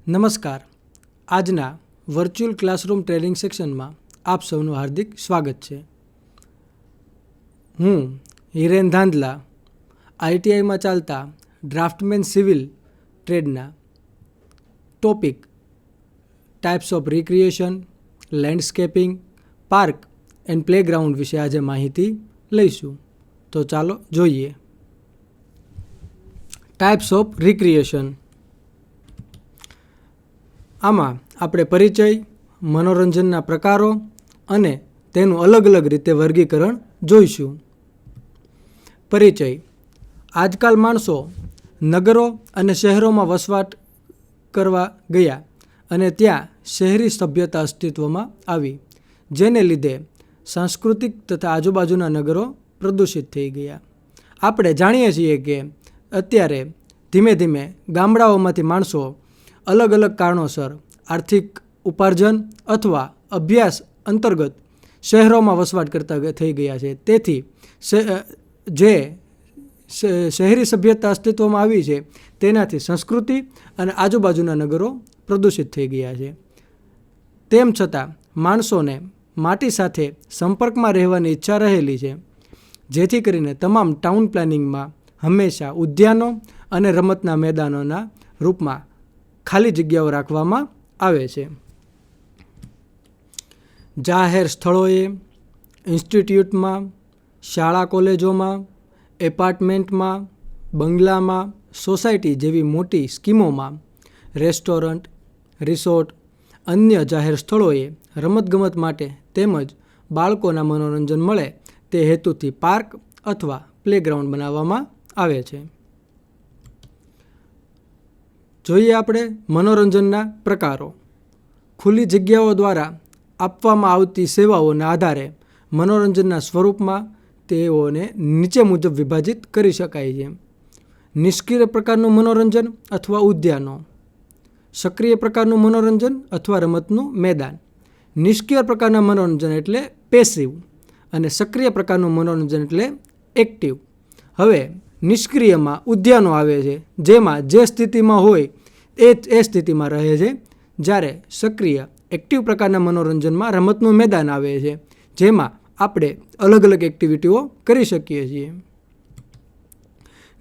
નમસ્કાર. આજના virtual classroom training સેક્શનમાં આપ સૌનું હાર્દિક સ્વાગત છે. હું હિરેન ધાંધલા આઈટીઆઈમાં ચાલતા ડ્રાફ્ટમેન સિવિલ ટ્રેડના topic types of recreation, landscaping, park and playground વિશે આજે માહિતી લઈશું. તો ચાલો જોઈએ. Types of recreation. આમાં આપણે પરિચય, મનોરંજનના પ્રકારો અને તેનું અલગ અલગ રીતે વર્ગીકરણ જોઈશું. પરિચય. આજકાલ માણસો નગરો અને શહેરોમાં વસવાટ કરવા ગયા અને ત્યાં શહેરી સભ્યતા અસ્તિત્વમાં આવી, જેને લીધે સાંસ્કૃતિક તથા આજુબાજુના નગરો પ્રદૂષિત થઈ ગયા. આપણે જાણીએ છીએ કે અત્યારે ધીમે ધીમે ગામડાઓમાંથી માણસો અલગ અલગ કારણોસર આર્થિક ઉપાર્જન અથવા અભ્યાસ અંતર્ગત શહેરોમાં વસવાટ કરતા થઈ ગયા છે. તેથી જે શહેરી સભ્યતા અસ્તિત્વમાં આવી છે તેનાથી સંસ્કૃતિ અને આજુબાજુના નગરો પ્રદૂષિત થઈ ગયા છે. તેમ છતાં માણસોને માટી સાથે સંપર્કમાં રહેવાની ઈચ્છા રહેલી છે, જેથી કરીને તમામ ટાઉન પ્લાનિંગમાં હંમેશા ઉદ્યાનો અને રમતના મેદાનોના રૂપમાં ખાલી જગ્યાઓ રાખવામાં આવે છે. જાહેર સ્થળોએ, ઇન્સ્ટિટ્યૂટમાં, શાળા કોલેજોમાં, એપાર્ટમેન્ટમાં, બંગલામાં, સોસાયટી જેવી મોટી સ્કીમોમાં, રેસ્ટોરન્ટ, રિસોર્ટ, અન્ય જાહેર સ્થળોએ રમતગમત માટે તેમજ બાળકોના મનોરંજન મળે તે હેતુથી પાર્ક અથવા પ્લેગ્રાઉન્ડ બનાવવામાં આવે છે. જોઈએ આપણે મનોરંજનના પ્રકારો. ખુલ્લી જગ્યાઓ દ્વારા આપવામાં આવતી સેવાઓના આધારે મનોરંજનના સ્વરૂપમાં તેઓને નીચે મુજબ વિભાજિત કરી શકાય છે. નિષ્ક્રિય પ્રકારનું મનોરંજન અથવા ઉદ્યાનો, સક્રિય પ્રકારનું મનોરંજન અથવા રમતનું મેદાન. નિષ્ક્રિય પ્રકારના મનોરંજન એટલે પેસિવ અને સક્રિય પ્રકારનું મનોરંજન એટલે એક્ટિવ. હવે નિષ્ક્રિયમાં ઉદ્યાનો આવે છે, જેમાં જે સ્થિતિમાં હોય એ સ્થિતિમાં રહે છે, જ્યારે સક્રિય એક્ટિવ પ્રકારના મનોરંજનમાં રમતનું મેદાન આવે છે, જેમાં આપણે અલગ અલગ એક્ટિવિટીઓ કરી શકીએ છીએ.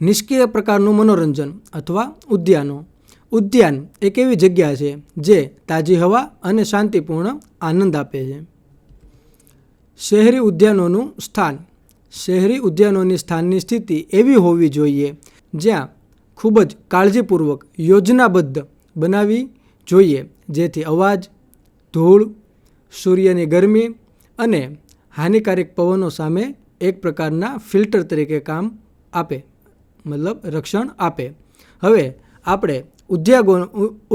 નિષ્ક્રિય પ્રકારનું મનોરંજન અથવા ઉદ્યાનો. ઉદ્યાન એક એવી જગ્યા છે જે તાજી હવા અને શાંતિપૂર્ણ આનંદ આપે છે. શહેરી ઉદ્યાનોનું સ્થાન. શહેરી ઉદ્યાનોની સ્થાનની સ્થિતિ એવી હોવી જોઈએ જ્યાં ખૂબ જ કાળજીપૂર્વક યોજનાબદ્ધ બનાવવી જોઈએ, જેથી અવાજ, ધૂળ, સૂર્યની ગરમી અને હાનિકારક પવનો સામે એક પ્રકારના ફિલ્ટર તરીકે કામ આપે, મતલબ રક્ષણ આપે. હવે આપણે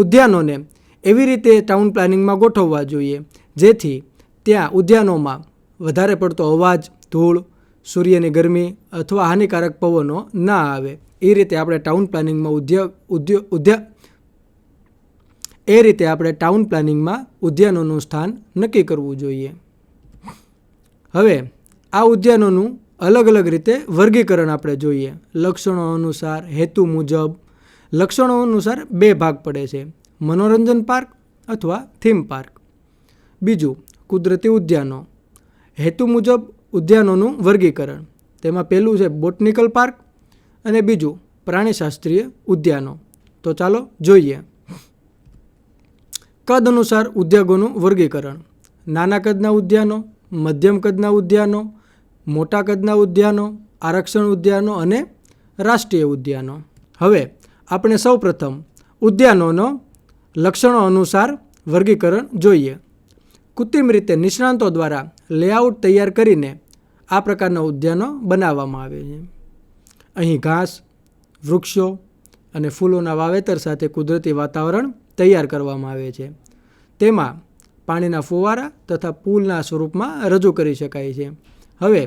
ઉદ્યાનોને એવી રીતે ટાઉન પ્લાનિંગમાં ગોઠવવા જોઈએ જેથી ત્યાં ઉદ્યાનોમાં વધારે પડતો અવાજ, ધૂળ, સૂર્યની ગરમી અથવા હાનિકારક પવનો ના આવે. એ રીતે આપણે ટાઉન પ્લાનિંગમાં ઉદ્યાનોનું સ્થાન નક્કી કરવું જોઈએ. હવે આ ઉદ્યાનોનું અલગ અલગ રીતે વર્ગીકરણ આપણે જોઈએ. લક્ષણો અનુસાર, હેતુ મુજબ. લક્ષણો અનુસાર બે ભાગ પડે છે: મનોરંજન પાર્ક અથવા થીમ પાર્ક. બીજું કુદરતી ઉદ્યાનો. હેતુ મુજબ ઉદ્યાનોનું વર્ગીકરણ. તેમાં પહેલું છે બોટનિકલ પાર્ક અને બીજું પ્રાણીશાસ્ત્રીય ઉદ્યાનો. તો ચાલો જોઈએ. કદ અનુસાર ઉદ્યાનોનું વર્ગીકરણ. નાના કદના ઉદ્યાનો, મધ્યમ કદના ઉદ્યાનો, મોટા કદના ઉદ્યાનો, આરક્ષણ ઉદ્યાનો અને રાષ્ટ્રીય ઉદ્યાનો. હવે આપણે સૌપ્રથમ ઉદ્યાનોનો લક્ષણો અનુસાર વર્ગીકરણ જોઈએ. કૃત્રિમ રીતે નિષ્ણાતો દ્વારા લેઆઉટ તૈયાર કરીને આ પ્રકારના ઉદ્યાનો બનાવવામાં આવે છે. અહીં ઘાસ, વૃક્ષો અને ફૂલોના વાવેતર સાથે કુદરતી વાતાવરણ તૈયાર કરવામાં આવે છે. તેમાં પાણીના ફુવારા તથા પૂલના સ્વરૂપમાં રજૂ કરી શકાય છે. હવે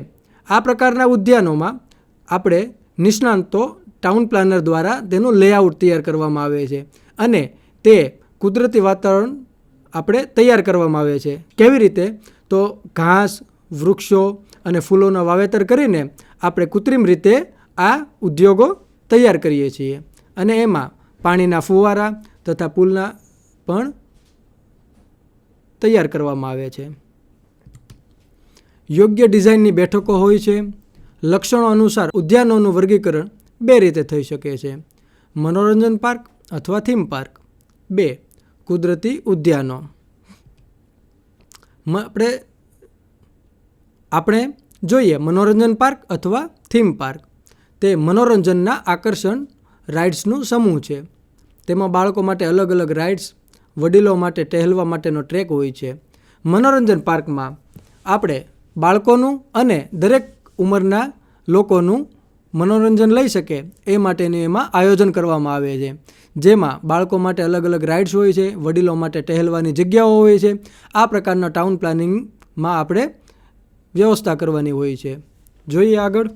આ પ્રકારના ઉદ્યાનોમાં આપણે નિષ્ણાતો ટાઉન પ્લાનર દ્વારા તેનું લેઆઉટ તૈયાર કરવામાં આવે છે અને તે કુદરતી વાતાવરણ આપણે તૈયાર કરવામાં આવે છે. કેવી રીતે? તો ઘાસ, વૃક્ષો અને ફૂલોના વાવેતર કરીને આપણે કૃત્રિમ રીતે આ ઉદ્યોગો તૈયાર કરીએ છીએ અને એમાં પાણીના ફુવારા તથા પૂલના પણ તૈયાર કરવામાં આવે છે. યોગ્ય ડિઝાઇનની બેઠકો હોય છે. લક્ષણો અનુસાર ઉદ્યાનોનું વર્ગીકરણ 2 રીતે થઈ શકે છે: મનોરંજન પાર્ક અથવા થીમ પાર્ક. 2. કુદરતી ઉદ્યાનો. આપણે જોઈએ મનોરંજન પાર્ક અથવા થીમ પાર્ક. તે મનોરંજનના આકર્ષણ રાઇડ્સનું સમૂહ છે. તેમાં બાળકો માટે અલગ અલગ રાઇડ્સ, વડીલો માટે ટહેલવા માટેનો ટ્રેક હોય છે. મનોરંજન પાર્કમાં આપણે બાળકોનું અને દરેક ઉંમરના લોકોનું મનોરંજન લઈ શકે એ માટેનું એમાં આયોજન કરવામાં આવે છે, જેમાં બાળકો માટે અલગ અલગ રાઇડ્સ હોય છે, વડીલો માટે ટહેલવાની જગ્યાઓ હોય છે. આ પ્રકારના ટાઉન પ્લાનિંગમાં આપણે વ્યવસ્થા કરવાની હોય છે. જોઈએ આગળ.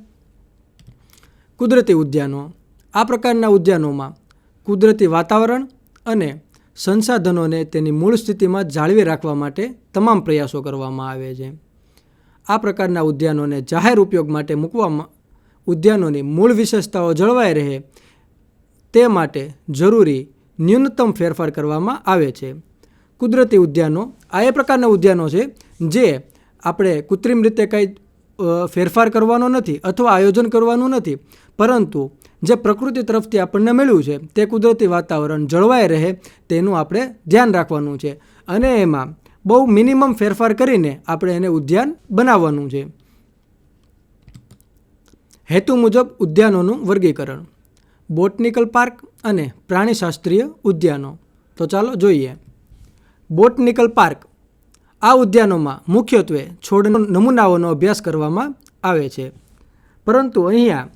કુદરતી ઉદ્યાનો. આ પ્રકારના ઉદ્યાનોમાં કુદરતી વાતાવરણ અને સંસાધનોને તેની મૂળ સ્થિતિમાં જાળવી રાખવા માટે તમામ પ્રયાસો કરવામાં આવે છે. આ પ્રકારના ઉદ્યાનોને જાહેર ઉપયોગ માટે મૂકવામાં ઉદ્યાનોની મૂળ વિશેષતાઓ જળવાઈ રહે તે માટે જરૂરી ન્યૂનતમ ફેરફાર કરવામાં આવે છે. કુદરતી ઉદ્યાનો આ એ પ્રકારના ઉદ્યાનો છે જે આપણે કૃત્રિમ રીતે કંઈ ફેરફાર કરવાનો નથી અથવા આયોજન કરવાનું નથી, પરંતુ જે પ્રકૃતિ તરફથી આપણને મળ્યું છે તે કુદરતી વાતાવરણ જળવાઈ રહે તેનું આપણે ધ્યાન રાખવાનું છે અને એમાં બહુ મિનિમમ ફેરફાર કરીને આપણે એને ઉદ્યાન બનાવવાનું છે. હેતુ મુજબ ઉદ્યાનોનું વર્ગીકરણ. બોટનિકલ પાર્ક અને પ્રાણીશાસ્ત્રીય ઉદ્યાનો. તો ચાલો જોઈએ. Botanical park. આ ઉદ્યાનોમાં મુખ્યત્વે છોડના નમૂનાઓનો અભ્યાસ કરવામાં આવે છે, પરંતુ અહીંયા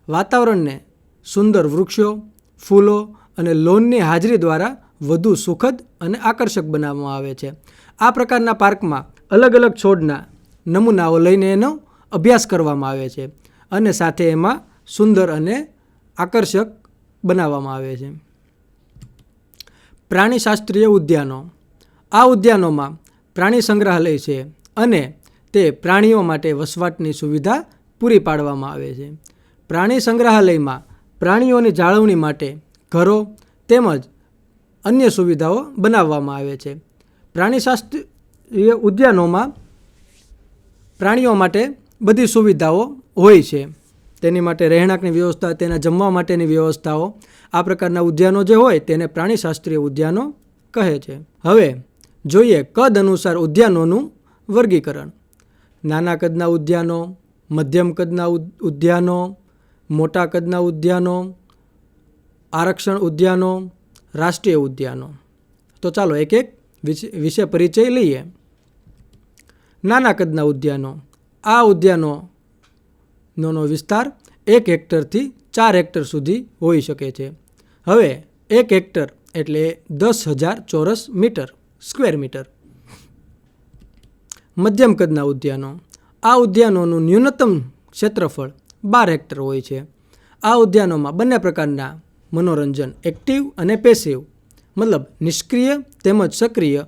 વાતાવરણને સુંદર વૃક્ષો, ફૂલો અને લોનની હાજરી દ્વારા વધુ સુખદ અને આકર્ષક બનાવવામાં આવે છે. આ પ્રકારના પાર્કમાં અલગ અલગ છોડના નમૂનાઓ લઈને એનો અભ્યાસ કરવામાં આવે છે અને સાથે એમાં સુંદર અને આકર્ષક બનાવવામાં આવે છે. પ્રાણીશાસ્ત્રીય ઉદ્યાનો. આ ઉદ્યાનોમાં પ્રાણી સંગ્રહાલય છે અને તે પ્રાણીઓ માટે વસવાટની સુવિધા પૂરી પાડવામાં આવે છે. પ્રાણી સંગ્રહાલયમાં પ્રાણીઓની જાળવણી માટે ઘરો તેમજ અન્ય સુવિધાઓ બનાવવામાં આવે છે. પ્રાણીશાસ્ત્રીય ઉદ્યાનોમાં પ્રાણીઓ માટે બધી સુવિધાઓ હોય છે. તેની માટે રહેણાંકની વ્યવસ્થા, તેના જમવા માટેની વ્યવસ્થાઓ. આ પ્રકારના ઉદ્યાનો જે હોય તેને પ્રાણીશાસ્ત્રીય ઉદ્યાનો કહે છે. હવે જોઈએ કદ અનુસાર ઉદ્યાનોનું વર્ગીકરણ. નાના કદના ઉદ્યાનો, મધ્યમ કદના ઉદ્યાનો, મોટા કદના ઉદ્યાનો, આરક્ષણ ઉદ્યાનો, રાષ્ટ્રીય ઉદ્યાનો. તો ચાલો એક એક વિશે પરિચય લઈએ. નાના કદના ઉદ્યાનો. આ ઉદ્યાનોનો વિસ્તાર 1 હેક્ટરથી 4 હેક્ટર સુધી હોઈ શકે છે. હવે 1 હેક્ટર એટલે 10,000 ચોરસ મીટર, સ્ક્વેર મીટર. મધ્યમ કદના ઉદ્યાનો. આ ઉદ્યાનોનું ન્યૂનતમ ક્ષેત્રફળ 12 હેક્ટર હોય છે. આ ઉદ્યાનોમાં બંને પ્રકારના મનોરંજન, એક્ટિવ અને પેસિવ, મતલબ નિષ્ક્રિય તેમજ સક્રિય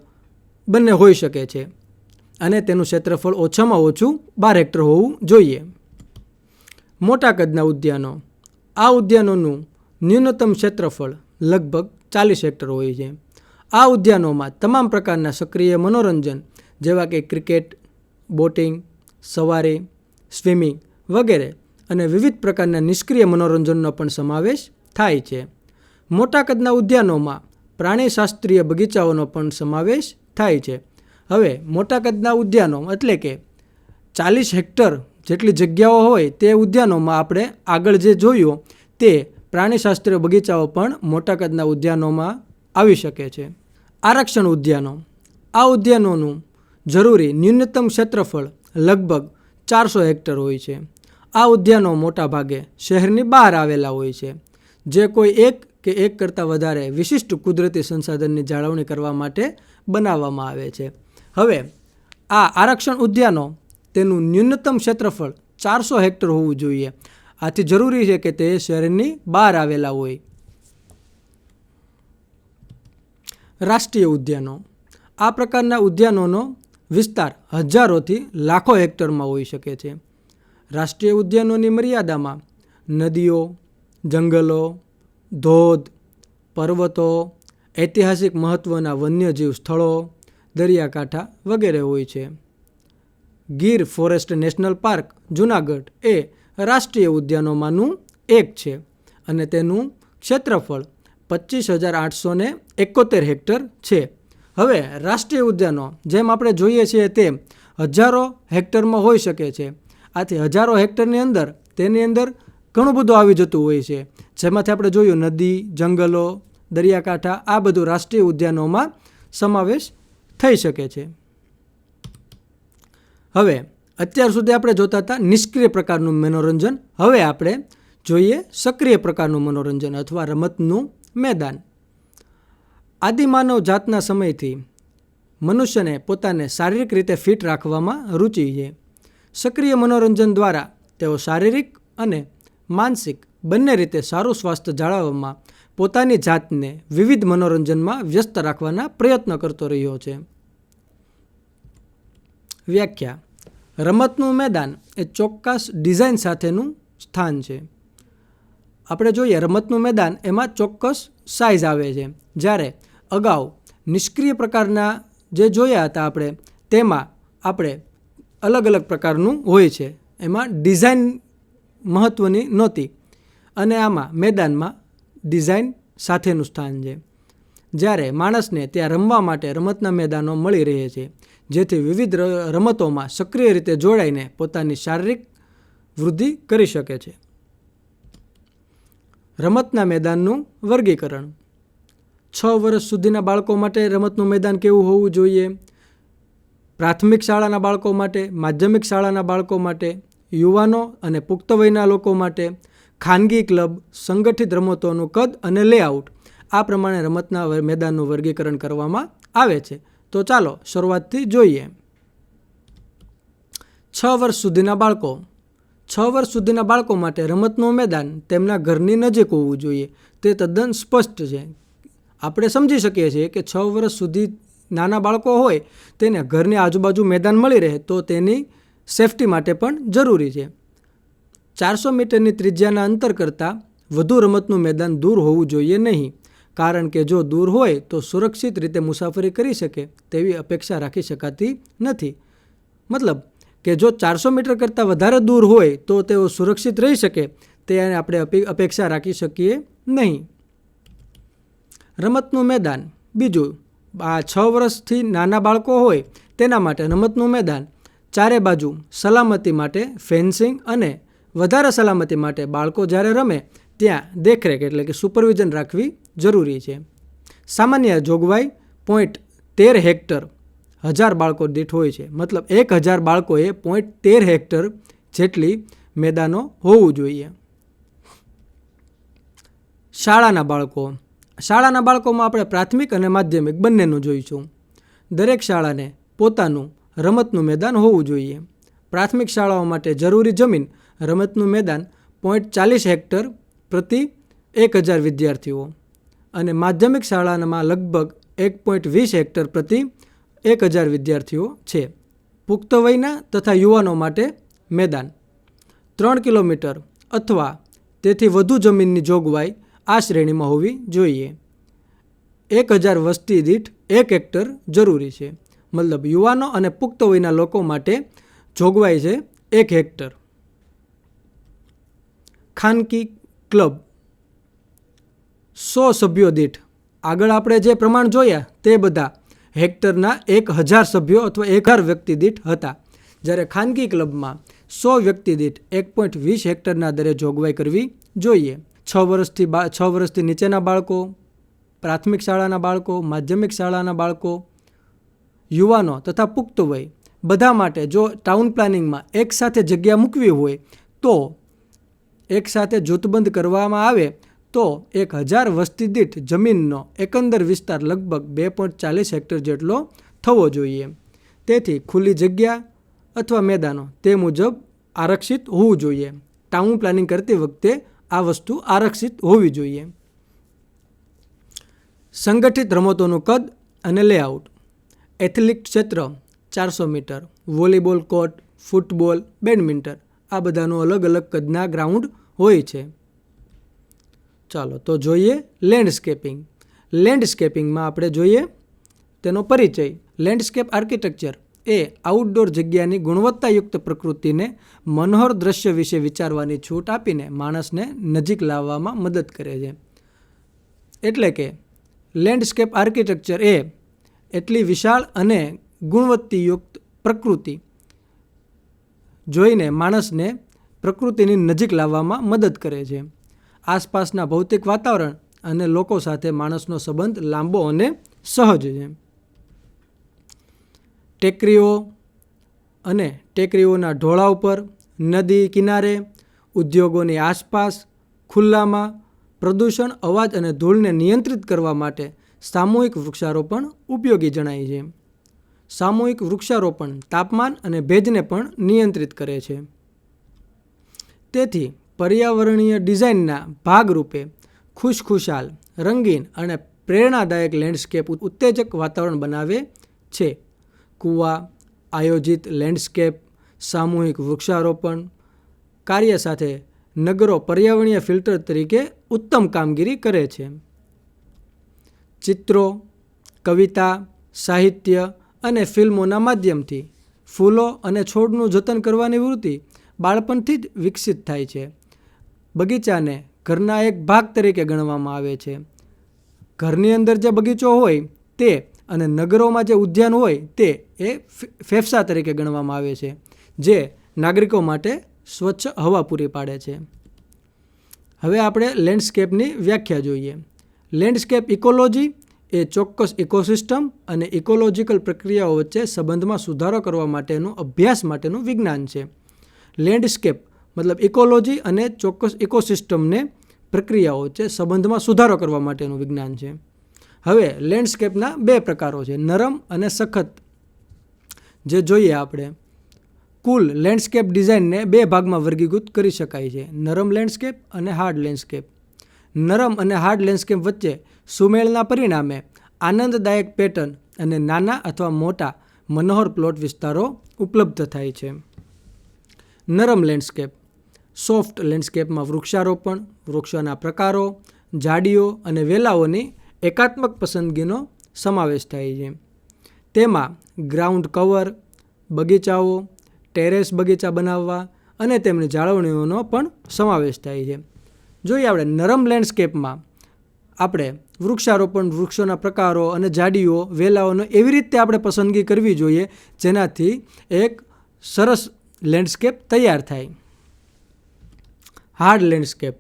બંને હોઈ શકે છે અને તેનું ક્ષેત્રફળ ઓછામાં ઓછું 12 હેક્ટર હોવું જોઈએ. મોટા કદના ઉદ્યાનો. આ ઉદ્યાનોનું ન્યૂનતમ ક્ષેત્રફળ લગભગ 40 હેક્ટર હોય છે. આ ઉદ્યાનોમાં તમામ પ્રકારના સક્રિય મનોરંજન જેવા કે ક્રિકેટ, બોટિંગ, સવારી, સ્વિમિંગ વગેરે અને વિવિધ પ્રકારના નિષ્ક્રિય મનોરંજનનો પણ સમાવેશ થાય છે. મોટા કદના ઉદ્યાનોમાં પ્રાણીશાસ્ત્રીય બગીચાઓનો પણ સમાવેશ થાય છે. હવે મોટા કદના ઉદ્યાનો એટલે કે 40 હેક્ટર જેટલી જગ્યાઓ હોય તે ઉદ્યાનોમાં આપણે આગળ જે જોયું તે પ્રાણીશાસ્ત્રીય બગીચાઓ પણ મોટા કદના ઉદ્યાનોમાં આવી શકે છે. આરક્ષણ ઉદ્યાનો. આ ઉદ્યાનોનું જરૂરી ન્યૂનતમ ક્ષેત્રફળ લગભગ 400 હેક્ટર હોય છે. આ ઉદ્યાનો મોટા ભાગે શહેરની બહાર આવેલા હોય છે, જે કોઈ એક કે એક કરતાં વધારે વિશિષ્ટ કુદરતી સંસાધનની જાળવણી કરવા માટે બનાવવામાં આવે છે. હવે આ આરક્ષણ ઉદ્યાનો તેનું ન્યૂનતમ ક્ષેત્રફળ 400 હેક્ટર હોવું જોઈએ. આથી જરૂરી છે કે તે શહેરની બહાર આવેલા હોય. રાષ્ટ્રીય ઉદ્યાનો. આ પ્રકારના ઉદ્યાનોનો વિસ્તાર હજારોથી લાખો હેક્ટરમાં હોઈ શકે છે. રાષ્ટ્રીય ઉદ્યાનોની મર્યાદામાં નદીઓ, જંગલો, ધોધ, પર્વતો, ઐતિહાસિક મહત્ત્વના વન્યજીવ સ્થળો, દરિયાકાંઠા વગેરે હોય છે. Gir forest national park Junagadh એ રાષ્ટ્રીય ઉદ્યાનોમાંનું એક છે અને તેનું ક્ષેત્રફળ 25,871 હેક્ટર છે. હવે રાષ્ટ્રીય ઉદ્યાનો જેમ આપણે જોઈએ છીએ તેમ હજારો હેક્ટરમાં હોઈ શકે છે. આથી હજારો હેક્ટરની અંદર તેની અંદર ઘણું બધું આવી જતું હોય છે, જેમાંથી આપણે જોયું નદી, જંગલો, દરિયાકાંઠા, આ બધું રાષ્ટ્રીય ઉદ્યાનોમાં સમાવેશ થઈ શકે છે. હવે અત્યાર સુધી આપણે જોતા હતા નિષ્ક્રિય પ્રકારનું મનોરંજન. હવે આપણે જોઈએ સક્રિય પ્રકારનું મનોરંજન અથવા રમતનું મેદાન. આદિમાનવ જાતના સમયથી મનુષ્યને પોતાને શારીરિક રીતે ફિટ રાખવામાં રુચિ છે. સક્રિય મનોરંજન દ્વારા તેઓ શારીરિક અને માનસિક બંને રીતે સારું સ્વાસ્થ્ય જાળવવામાં પોતાની જાતને વિવિધ મનોરંજનમાં વ્યસ્ત રાખવાના પ્રયત્ન કરતો રહ્યો છે. વ્યાખ્યા: રમતનું મેદાન એ ચોક્કસ ડિઝાઇન સાથેનું સ્થાન છે. આપણે જોઈએ રમતનું મેદાન એમાં ચોક્કસ સાઇઝ આવે છે, જ્યારે અગાઉ નિષ્ક્રિય પ્રકારના જે જોયા હતા આપણે તેમાં આપણે અલગ અલગ પ્રકારનું હોય છે. એમાં ડિઝાઇન મહત્ત્વની નહોતી અને આમાં મેદાનમાં ડિઝાઇન સાથેનું સ્થાન છે. જ્યારે માણસને ત્યાં રમવા માટે રમતના મેદાનો મળી રહે છે, જેથી વિવિધ રમતોમાં સક્રિય રીતે જોડાઈને પોતાની શારીરિક વૃદ્ધિ કરી શકે છે. રમતના મેદાનનું વર્ગીકરણ. 6 વર્ષ સુધીના બાળકો માટે રમતનું મેદાન કેવું હોવું જોઈએ? પ્રાથમિક શાળાના બાળકો માટે, માધ્યમિક શાળાના બાળકો માટે, યુવાનો અને પુખ્ત વયના લોકો માટે, ખાનગી ક્લબ, સંગઠિત રમતોનું કદ અને લેઆઉટ, આ પ્રમાણે રમતના મેદાનનું વર્ગીકરણ કરવામાં આવે છે. તો ચાલો શરૂઆતથી જોઈએ. 6 વર્ષ સુધીના બાળકો. 6 વર્ષ સુધીના બાળકો માટે રમતનું મેદાન તેમના ઘરની નજીક હોવું જોઈએ. તે તદ્દન સ્પષ્ટ છે. આપણે સમજી શકીએ છીએ કે 6 વર્ષ સુધી નાના બાળકો હોય તેને ઘરની આજુબાજુ મેદાન મળી રહે તો તેની સેફટી માટે પણ જરૂરી છે. 400 મીટરની ત્રિજ્યાના અંતર કરતાં વધુ રમતનું મેદાન દૂર હોવું જોઈએ નહીં, કારણ કે જો દૂર હોય તો સુરક્ષિત રીતે મુસાફરી કરી શકે તેવી અપેક્ષા રાખી શકાતી નથી. મતલબ કે જો 400 મીટર કરતાં વધારે દૂર હોય તો તેઓ સુરક્ષિત રહી શકે તેની આપણે અપેક્ષા રાખી શકીએ નહીં. રમતનું મેદાન. બીજું, આ 6 વર્ષથી નાના બાળકો હોય તેના માટે રમતનું મેદાન ચારે બાજુ સલામતી માટે ફેન્સિંગ અને વધારે સલામતી માટે બાળકો જ્યારે રમે ત્યાં દેખરેખ એટલે કે સુપરવિઝન રાખવી જરૂરી છે. સામાન્ય જોગવાઈ 0.13 હેક્ટર 1000 બાળકો દીઠ હોય છે. મતલબ 1000 બાળકોએ 0.13 હેક્ટર જેટલી મેદાનો હોવું જોઈએ. શાળાના બાળકો. શાળાના બાળકોમાં આપણે પ્રાથમિક અને માધ્યમિક બંનેનું જોઈશું. દરેક શાળાને પોતાનું રમતનું મેદાન હોવું જોઈએ. પ્રાથમિક શાળાઓ માટે જરૂરી જમીન રમતનું મેદાન 0.40 હેક્ટર પ્રતિ 1000 વિદ્યાર્થીઓ અને માધ્યમિક શાળામાં લગભગ 1.20 હેક્ટર પ્રતિ 1000 વિદ્યાર્થીઓ છે. પુખ્ત વયના તથા યુવાનો માટે મેદાન 3 કિલોમીટર અથવા તેથી વધુ જમીનની જોગવાઈ આ શ્રેણીમાં હોવી જોઈએ. 1000 વસ્તી દીઠ 1 હેક્ટર જરૂરી છે. મતલબ યુવાનો અને પુખ્ત વયના લોકો માટે જોગવાઈ છે 1 હેક્ટર. ખાનગી ક્લબ 100 સભ્યો દીઠ, આગળ આપણે જે પ્રમાણ જોયા તે બધા હેક્ટરના 1000 સભ્યો અથવા 1000 વ્યક્તિ દીઠ હતા, જ્યારે ખાનગી ક્લબમાં 100 વ્યક્તિ દીઠ 1.20 હેક્ટરના દરે જોગવાઈ કરવી જોઈએ. 6 વર્ષથી નીચેના બાળકો, પ્રાથમિક શાળાના બાળકો, માધ્યમિક શાળાના બાળકો, યુવાનો તથા પુખ્ત વય બધા માટે જો ટાઉન પ્લાનિંગમાં એકસાથે જગ્યા મૂકવી હોય તો એકસાથે જૂથબંધ કરવામાં આવે તો 1000 વસ્તી દીઠ જમીનનો એકંદર વિસ્તાર લગભગ 2.40 હેક્ટર જેટલો થવો જોઈએ. તેથી ખુલ્લી જગ્યા અથવા મેદાનો તે મુજબ આરક્ષિત હોવું જોઈએ. ટાઉન પ્લાનિંગ કરતી વખતે આ વસ્તુ આરક્ષિત હોવી જોઈએ. સંગઠિત રમતોનું કદ અને લેઆઉટ. એથ્લેટિક ક્ષેત્ર 400 metre, volleyball court, football, badminton આ બધાનું અલગ અલગ કદના ગ્રાઉન્ડ હોય છે. ચાલો તો જોઈએ લેન્ડસ્કેપિંગ. લેન્ડસ્કેપિંગમાં આપણે જોઈએ તેનો પરિચય. લેન્ડસ્કેપ આર્કિટેક્ચર એ આઉટડોર જગ્યાની ગુણવત્તાયુક્ત પ્રકૃતિને મનોહર દ્રશ્ય વિશે વિચારવાની છૂટ આપીને માણસને નજીક લાવવામાં મદદ કરે છે. એટલે કે લેન્ડસ્કેપ આર્કિટેક્ચર એ એટલી વિશાળ અને ગુણવત્તાયુક્ત પ્રકૃતિ જોઈને માણસને પ્રકૃતિની નજીક લાવવામાં મદદ કરે છે. આસપાસના ભૌતિક વાતાવરણ અને લોકો સાથે માણસનો સંબંધ લાંબો અને સહજ છે. ટેકરીઓ અને ટેકરીઓના ઢોળા ઉપર, નદી કિનારે, ઉદ્યોગોની આસપાસ, ખુલ્લામાં પ્રદૂષણ, અવાજ અને ધૂળને નિયંત્રિત કરવા માટે સામૂહિક વૃક્ષારોપણ ઉપયોગી જણાય છે. સામૂહિક વૃક્ષારોપણ તાપમાન અને ભેજને પણ નિયંત્રિત કરે છે. તેથી પર્યાવરણીય ડિઝાઇનના ભાગરૂપે ખુશખુશાલ, રંગીન અને પ્રેરણાદાયક લેન્ડસ્કેપ ઉત્તેજક વાતાવરણ બનાવે છે. કૂવા, આયોજિત લેન્ડસ્કેપ, સામૂહિક વૃક્ષારોપણ કાર્ય સાથે નગરો પર્યાવરણીય ફિલ્ટર તરીકે ઉત્તમ કામગીરી કરે છે. ચિત્રો, કવિતા, સાહિત્ય અને ફિલ્મોના માધ્યમથી ફૂલો અને છોડનું જતન કરવાની વૃત્તિ બાળપણથી જ વિકસિત થાય છે. બગીચાને ઘરના એક ભાગ તરીકે ગણવામાં આવે છે. ઘરની અંદર જે બગીચો હોય તે અને નગરોમાં જે ઉદ્યાન હોય તે એ ફેફસા તરીકે ગણવામાં આવે છે, જે નાગરિકો માટે સ્વચ્છ હવા પૂરી પાડે છે. હવે આપણે લેન્ડસ્કેપની વ્યાખ્યા જોઈએ. લેન્ડસ્કેપ ઇકોલોજી એ ચોક્કસ ઇકોસિસ્ટમ અને ઇકોલોજીકલ પ્રક્રિયાઓ વચ્ચે સંબંધમાં સુધારો કરવા માટેનું અભ્યાસ માટેનું વિજ્ઞાન છે. લેન્ડસ્કેપ મતલબ ઇકોલોજી અને ચોક્કસ ઇકોસિસ્ટમને પ્રક્રિયાઓ વચ્ચે સંબંધમાં સુધારો કરવા માટેનું વિજ્ઞાન છે. હવે લેન્ડસ્કેપના બે પ્રકારો છે, નરમ અને સખત. જે જોઈએ આપણે, કુલ લેન્ડસ્કેપ ડિઝાઇનને બે ભાગમાં વર્ગીકૃત કરી શકાય છે, નરમ લેન્ડસ્કેપ અને હાર્ડ લેન્ડસ્કેપ. નરમ અને હાર્ડ લેન્ડસ્કેપ વચ્ચે સુમેળના પરિણામે આનંદદાયક પેટર્ન અને નાના અથવા મોટા મનોહર પ્લોટ વિસ્તારો ઉપલબ્ધ થાય છે. નરમ લેન્ડસ્કેપ. સોફ્ટ લેન્ડસ્કેપમાં વૃક્ષારોપણ, વૃક્ષોના પ્રકારો, ઝાડીઓ અને વેલાઓની એકાત્મક પસંદગીનો સમાવેશ થાય છે. તેમાં ગ્રાઉન્ડ કવર, બગીચાઓ, ટેરેસ બગીચા બનાવવા અને તેમની જાળવણીઓનો પણ સમાવેશ થાય છે. જોઈએ આપણે નરમ લેન્ડસ્કેપમાં આપણે વૃક્ષારોપણ, વૃક્ષોના પ્રકારો અને ઝાડીઓ, વેલાઓનો એવી રીતે આપણે પસંદગી કરવી જોઈએ જેનાથી એક સરસ લેન્ડસ્કેપ તૈયાર થાય. Hard landscape.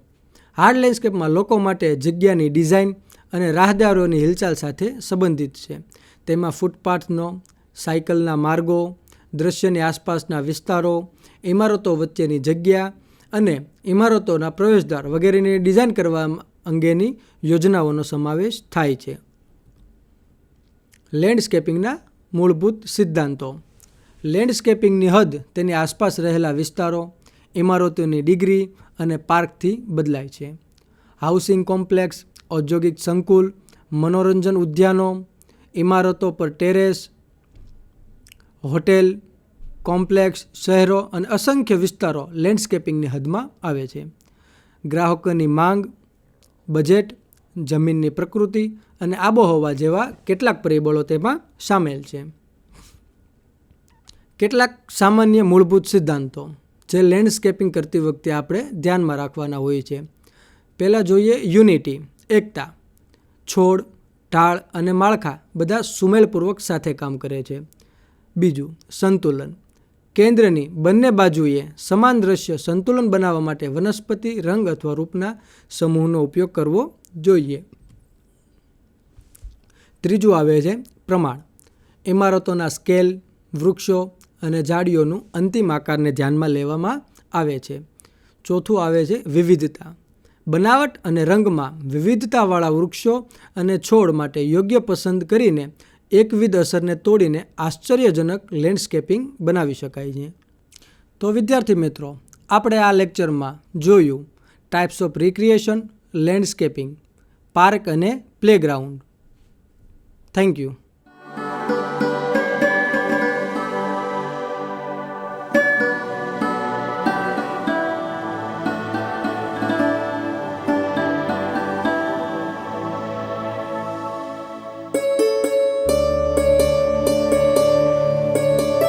હાર્ડ લેન્ડસ્કેપમાં લોકો માટે જગ્યાની ડિઝાઇન અને રાહદારીઓની હિલચાલ સાથે સંબંધિત છે. તેમાં ફૂટપાથનો, સાયકલના માર્ગો, દૃશ્યની આસપાસના વિસ્તારો, ઇમારતો વચ્ચેની જગ્યા અને ઇમારતોના પ્રવેશદ્વાર વગેરેની ડિઝાઇન કરવા અંગેની યોજનાઓનો સમાવેશ થાય છે. લેન્ડસ્કેપિંગના મૂળભૂત સિદ્ધાંતો. લેન્ડસ્કેપિંગની હદ તેની આસપાસ રહેલા વિસ્તારો, ઇમારતોની ડિગ્રી અને પાર્કથી બદલાય છે. હાઉસિંગ કોમ્પ્લેક્સ, ઔદ્યોગિક સંકુલ, મનોરંજન ઉદ્યાનો, ઇમારતો પર ટેરેસ, હોટેલ કોમ્પ્લેક્સ, શહેરો અને અસંખ્ય વિસ્તારો લેન્ડસ્કેપિંગની હદમાં આવે છે. ગ્રાહકોની માંગ, બજેટ, જમીનની પ્રકૃતિ અને આબોહવા જેવા કેટલાક પરિબળો તેમાં સામેલ છે. કેટલાક સામાન્ય મૂળભૂત સિદ્ધાંતો જે લેન્ડસ્કેપિંગ કરતી વખતે આપણે ધ્યાનમાં રાખવાના હોય છે. પહેલાં જોઈએ યુનિટી, એકતા. છોડ, ઢાળ અને માળખા બધા સુમેળપૂર્વક સાથે કામ કરે છે. બીજું, સંતુલન. કેન્દ્રની બંને બાજુએ સમાન દ્રશ્ય સંતુલન બનાવવા માટે વનસ્પતિ, રંગ અથવા રૂપના સમૂહનો ઉપયોગ કરવો જોઈએ. ત્રીજું આવે છે પ્રમાણ. ઇમારતોના સ્કેલ, વૃક્ષો અને ઝાડીઓનું અંતિમ આકારને ધ્યાનમાં લેવામાં આવે છે. ચોથું આવે છે વિવિધતા. બનાવટ અને રંગમાં વિવિધતાવાળા વૃક્ષો અને છોડ માટે યોગ્ય પસંદ કરીને એકવિધ અસરને તોડીને આશ્ચર્યજનક લેન્ડસ્કેપિંગ બનાવી શકાય છે. તો વિદ્યાર્થી મિત્રો, આપણે આ લેક્ચરમાં જોયું types of recreation, landscaping, park અને પ્લેગ્રાઉન્ડ. Thank you.